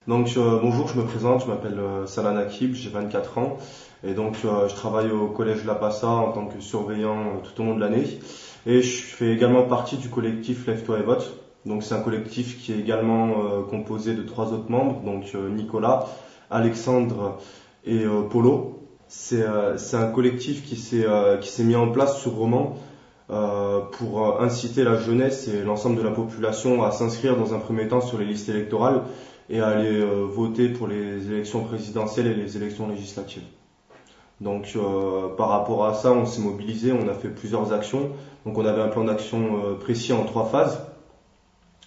Bonjour, je me présente, je m'appelle Salah Nakib, j'ai 24 ans et je travaille au collège La Passa en tant que surveillant tout au long de l'année et je fais également partie du collectif Lève-toi et vote. Donc c'est un collectif qui est également composé de trois autres membres, Nicolas, Alexandre et Polo. C'est un collectif qui s'est mis en place sur Romans pour inciter la jeunesse et l'ensemble de la population à s'inscrire dans un premier temps sur les listes électorales et à aller voter pour les élections présidentielles et les élections législatives. Par rapport à ça, on s'est mobilisé, on a fait plusieurs actions. Donc on avait un plan d'action précis en trois phases.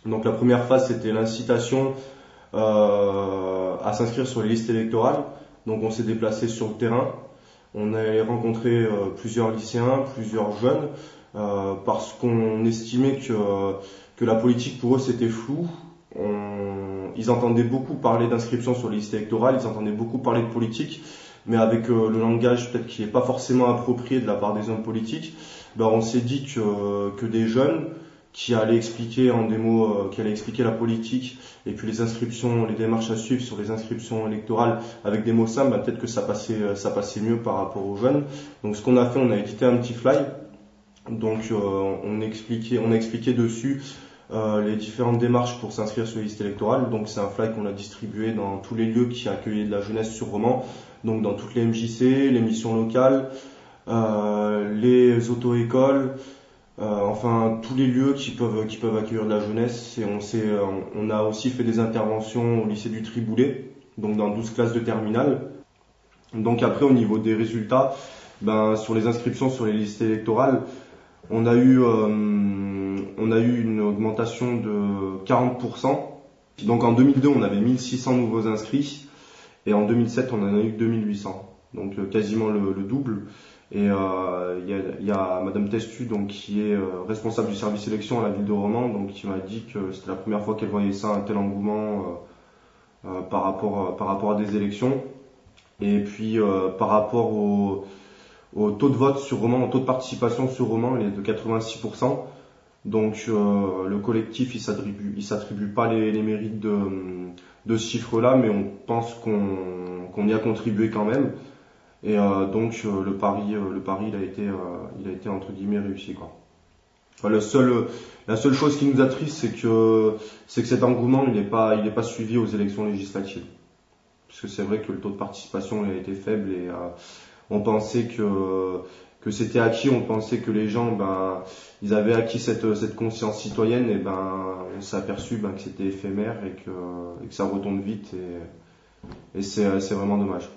Donc la première phase, c'était l'incitation à s'inscrire sur les listes électorales. Donc on s'est déplacé sur le terrain. On a rencontré plusieurs lycéens, plusieurs jeunes, parce qu'on estimait que la politique pour eux c'était flou. Ils entendaient beaucoup parler d'inscription sur les listes électorales, ils entendaient beaucoup parler de politique, mais avec le langage peut-être qui n'est pas forcément approprié de la part des hommes politiques, on s'est dit que des jeunes qui allaient expliquer en des mots, qui allaient expliquer la politique et puis les inscriptions, les démarches à suivre sur les inscriptions électorales avec des mots simples, peut-être que ça passait mieux par rapport aux jeunes. Donc ce qu'on a fait, on a édité un petit fly. On a expliqué dessus les différentes démarches pour s'inscrire sur les listes électorales. Donc c'est un fly qu'on a distribué dans tous les lieux qui accueillaient de la jeunesse sur Romans, donc dans toutes les MJC, les missions locales, les auto-écoles, tous les lieux qui peuvent accueillir de la jeunesse. Et on a aussi fait des interventions au lycée du Triboulet, donc dans 12 classes de terminale. Donc après au niveau des résultats, sur les inscriptions sur les listes électorales, on a eu une augmentation de 40%. Donc en 2002, on avait 1600 nouveaux inscrits et en 2007, on en a eu 2800. Donc quasiment le double. Et il y a Madame Testu qui est responsable du service sélection à la ville de Romans, qui m'a dit que c'était la première fois qu'elle voyait ça, un tel engouement par rapport à des élections. Et puis par rapport au taux de vote sur Romans, au taux de participation sur Romans, il est de 86%. Donc le collectif il s'attribue pas les mérites de ce chiffre-là, mais on pense qu'on y a contribué quand même. Et le pari il a été entre guillemets réussi quoi. La seule chose qui nous attriste, c'est que cet engouement il est pas suivi aux élections législatives. Parce que c'est vrai que le taux de participation il a été faible et on pensait que c'était acquis, on pensait que les gens ils avaient acquis cette conscience citoyenne et on s'est aperçu que c'était éphémère et que ça retombe vite et c'est vraiment dommage.